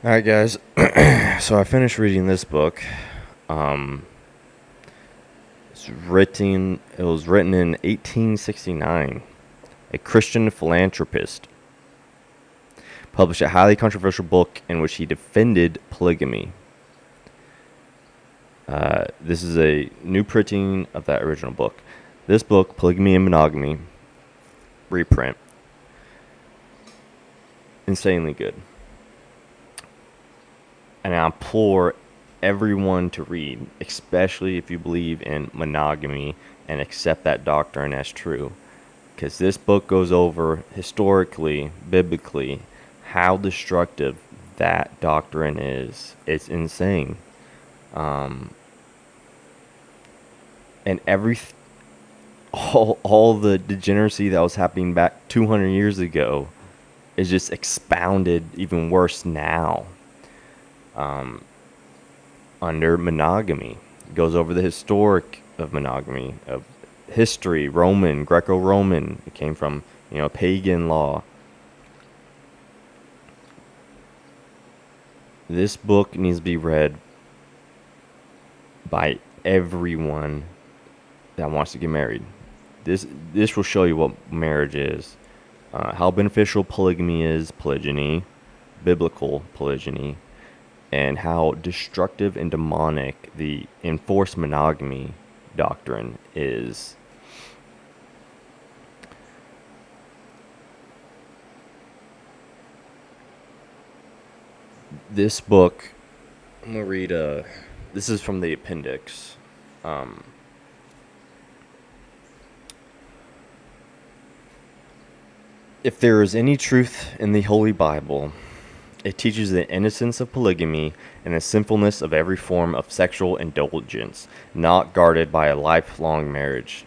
All right, guys. So I finished reading this book. Um, It was written in 1869. A Christian philanthropist published a highly controversial book in which he defended polygamy. This is a new printing of that original book. This book, Polygamy and Monogamy, reprint, insanely good. And I implore everyone to read, especially if you believe in monogamy and accept that doctrine as true. Because this book goes over historically, biblically, how destructive that doctrine is. It's insane. And all the degeneracy that was happening back 200 years ago is just expounded even worse now. Under monogamy. It goes over the historic of monogamy, of history, Roman, Greco-Roman. It came from, pagan law. This book needs to be read by everyone that wants to get married. This will show you what marriage is, how beneficial polygamy is, polygyny, biblical polygyny, and how destructive and demonic the enforced monogamy doctrine is. This book, I'm going to read, this is from the appendix. If there is any truth in the Holy Bible, it teaches the innocence of polygamy and the sinfulness of every form of sexual indulgence, not guarded by a lifelong marriage.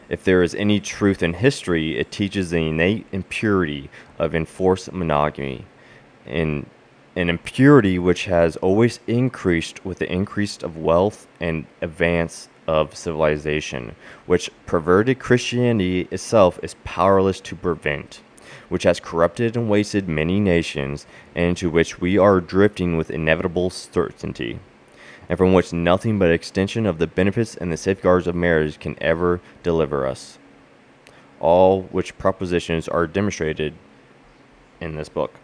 If there is any truth in history, it teaches the innate impurity of enforced monogamy, and an impurity which has always increased with the increase of wealth and advance of civilization, which perverted Christianity itself is powerless to prevent, which has corrupted and wasted many nations, and into which we are drifting with inevitable certainty, and from which nothing but extension of the benefits and the safeguards of marriage can ever deliver us. All which propositions are demonstrated in this book.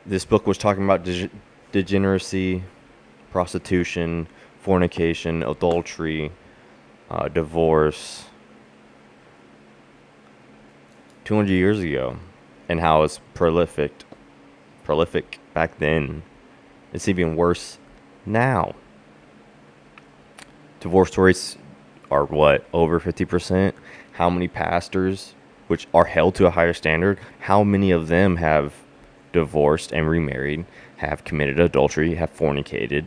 This book was talking about degeneracy, prostitution, fornication, adultery, divorce, 200 years ago, and how it's prolific back then. It's even worse now. Divorce rates are what, over 50%? How many pastors, which are held to a higher standard, how many of them have divorced and remarried, have committed adultery, have fornicated?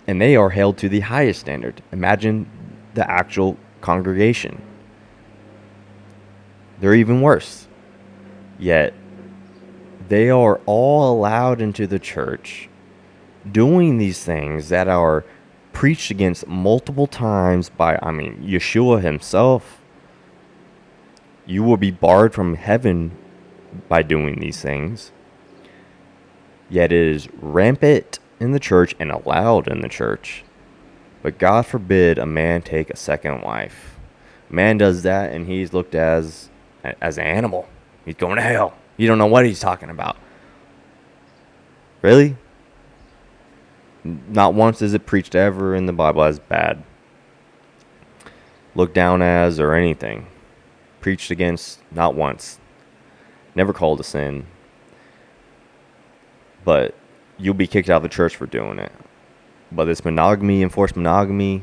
And they are held to the highest standard. Imagine the actual congregation. They're even worse. Yet, they are all allowed into the church doing these things that are preached against multiple times by, Yeshua himself. You will be barred from heaven by doing these things. Yet it is rampant in the church and allowed in the church. But God forbid a man take a second wife. Man does that and he's looked as an animal. He's going to hell. You don't know what he's talking about. Really? Not once is it preached ever in the Bible as bad, looked down as, or anything. Preached against, not once. Never called a sin. But you'll be kicked out of the church for doing it. But this monogamy, enforced monogamy,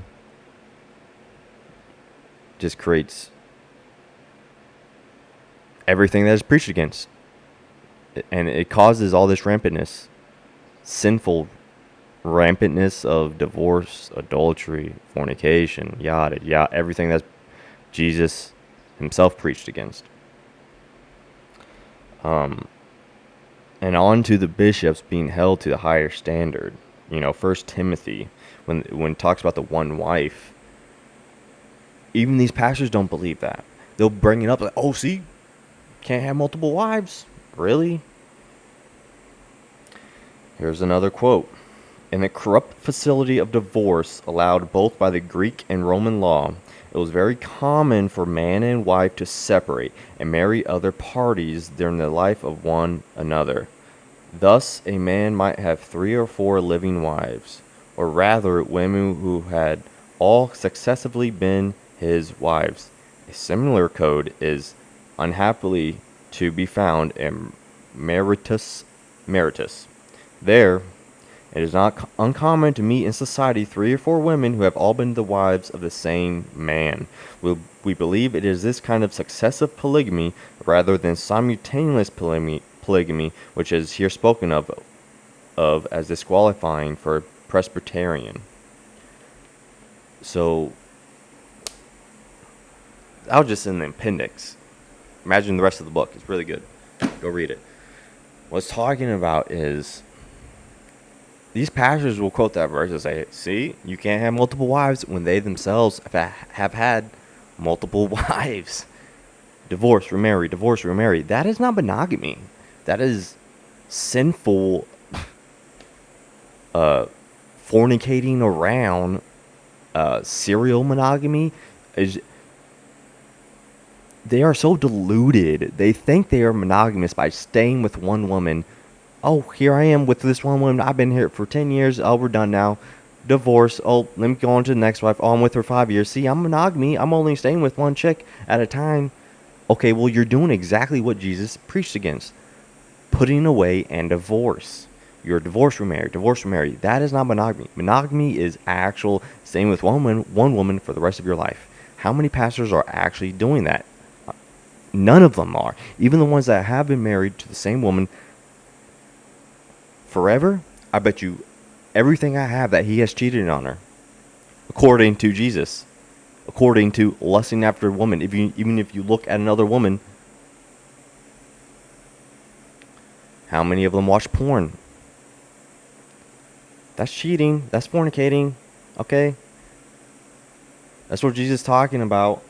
just creates everything that is preached against. And it causes all this rampantness, sinful rampantness of divorce, adultery, fornication, yada, everything that Jesus himself preached against. And on to the bishops being held to the higher standard. 1 Timothy, when it talks about the one wife, even these pastors don't believe that. They'll bring it up like, oh, see, Can't have multiple wives? Really? Here's another quote. In the corrupt facility of divorce allowed both by the Greek and Roman law, it was very common for man and wife to separate and marry other parties during the life of one another. Thus, a man might have 3 or 4 living wives, or rather women who had all successively been his wives. A similar code is unhappily to be found in Meritus. There, it is not uncommon to meet in society 3 or 4 women who have all been the wives of the same man. We believe it is this kind of successive polygamy rather than simultaneous polygamy which is here spoken of as disqualifying for Presbyterian. So, that was just in the appendix. Imagine the rest of the book. It's really good. Go read it. What it's talking about is these pastors will quote that verse and say, see, you can't have multiple wives when they themselves have had multiple wives. Divorce, remarry, divorce, remarry. That is not monogamy. That is sinful fornicating around. Serial monogamy is... They are so deluded. They think they are monogamous by staying with one woman. Oh, here I am with this one woman. I've been here for 10 years. Oh, we're done now. Divorce. Oh, let me go on to the next wife. Oh, I'm with her 5 years. See, I'm monogamy. I'm only staying with one chick at a time. Okay, well, you're doing exactly what Jesus preached against. Putting away and divorce. You're divorce, remarry. That is not monogamy. Monogamy is actual staying with one woman for the rest of your life. How many pastors are actually doing that? None of them are. Even the ones that have been married to the same woman forever, I bet you everything I have that he has cheated on her, according to Jesus, according to lusting after a woman. Even if you look at another woman, how many of them watch porn? That's cheating. That's fornicating. Okay, that's what Jesus is talking about.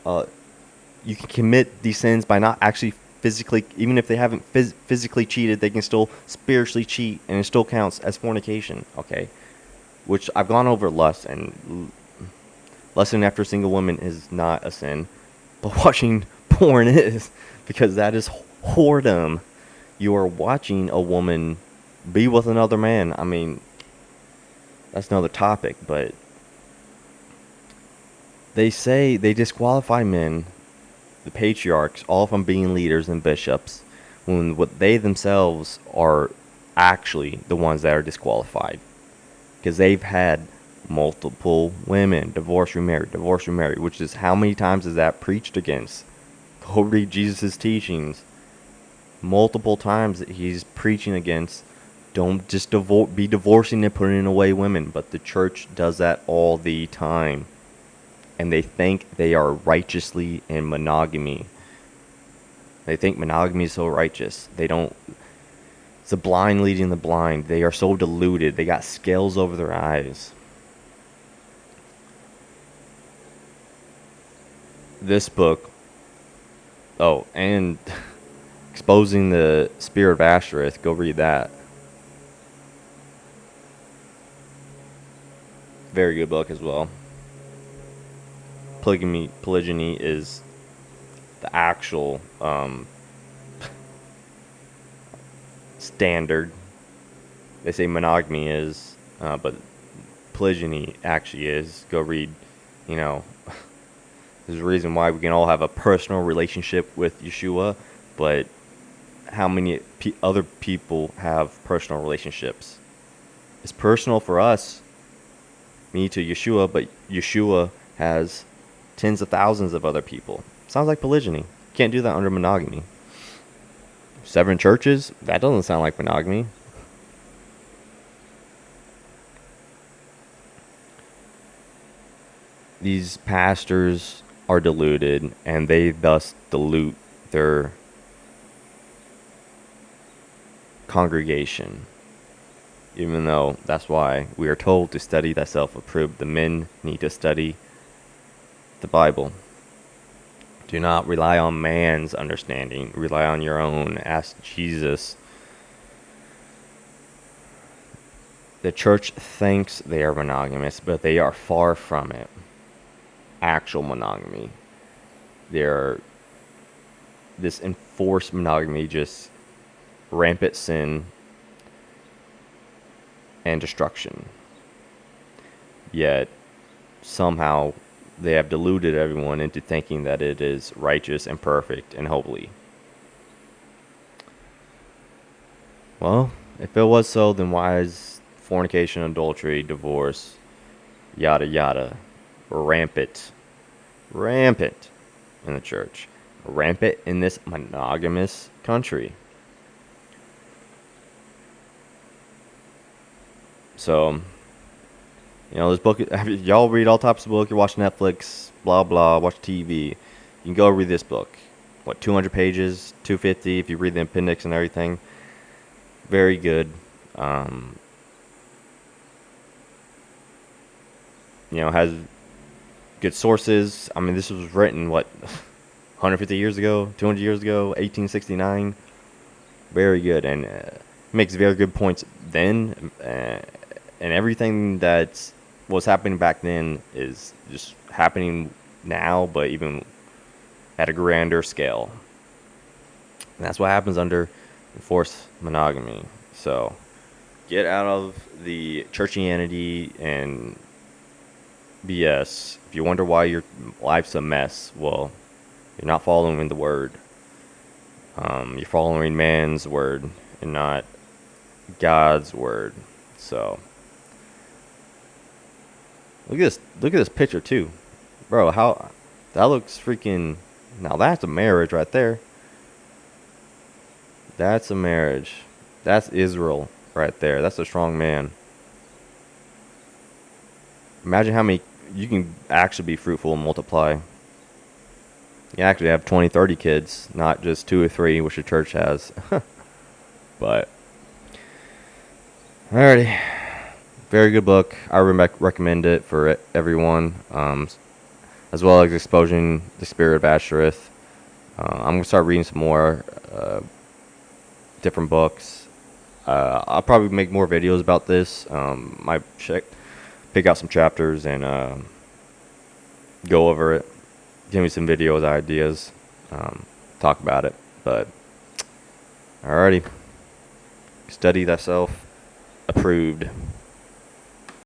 You can commit these sins by not actually physically, even if they haven't physically cheated, they can still spiritually cheat, and it still counts as fornication, okay? Which I've gone over lust, and lusting after a single woman is not a sin, but watching porn is, because that is whoredom. You are watching a woman be with another man. I mean, that's another topic, but they say they disqualify men, the patriarchs, all from being leaders and bishops, when what they themselves are actually the ones that are disqualified, because they've had multiple women, divorce, remarry, which is how many times is that preached against? Go read Jesus' teachings. Multiple times that he's preaching against, don't just be divorcing and putting away women, but the church does that all the time. And they think they are righteously in monogamy. They think monogamy is so righteous. They don't. It's the blind leading the blind. They are so deluded. They got scales over their eyes. This book. Oh, and Exposing the Spirit of Ashtoreth. Go read that. Very good book as well. Polygyny is the actual standard. They say monogamy is, but polygyny actually is. Go read, there's a reason why we can all have a personal relationship with Yeshua, but how many other people have personal relationships? It's personal for us, me to Yeshua, but Yeshua has tens of thousands of other people. Sounds like polygyny. Can't do that under monogamy. 7 churches? That doesn't sound like monogamy. These pastors are deluded, and they thus dilute their congregation. Even though that's why we are told to study thyself approved. The men need to study the Bible Do not rely on man's understanding. Rely on your own. Ask Jesus. The church thinks they are monogamous, but they are far from it. Actual monogamy. They're this enforced monogamy, just rampant sin and destruction. Yet somehow they have deluded everyone into thinking that it is righteous and perfect and holy. Well, if it was so, then why is fornication, adultery, divorce, yada yada, rampant in the church, rampant in this monogamous country? So, this book, y'all read all types of books, you watch Netflix, blah, blah, watch TV. You can go read this book. 200 pages, 250 if you read the appendix and everything. Very good. Has good sources. I mean, this was written, 150 years ago, 200 years ago, 1869. Very good, and makes very good points then. And everything that was happening back then is just happening now, but even at a grander scale. And that's what happens under enforced monogamy. So get out of the churchianity and BS. If you wonder why your life's a mess, well, you're not following the word. You're following man's word and not God's word. So look at this picture too, bro. How that looks freaking. Now that's a marriage right there. That's a marriage. That's Israel right there. That's a strong man. Imagine how many you can actually be fruitful and multiply. You actually have 20, 30 kids, not just 2 or 3, which the church has. But alrighty. Very good book. I recommend it for everyone, as well as Exposing the Spirit of Ashereth. I'm going to start reading some more different books. I'll probably make more videos about this. Might pick out some chapters and go over it. Give me some videos, ideas. Talk about it. But alrighty. Study thyself. Approved.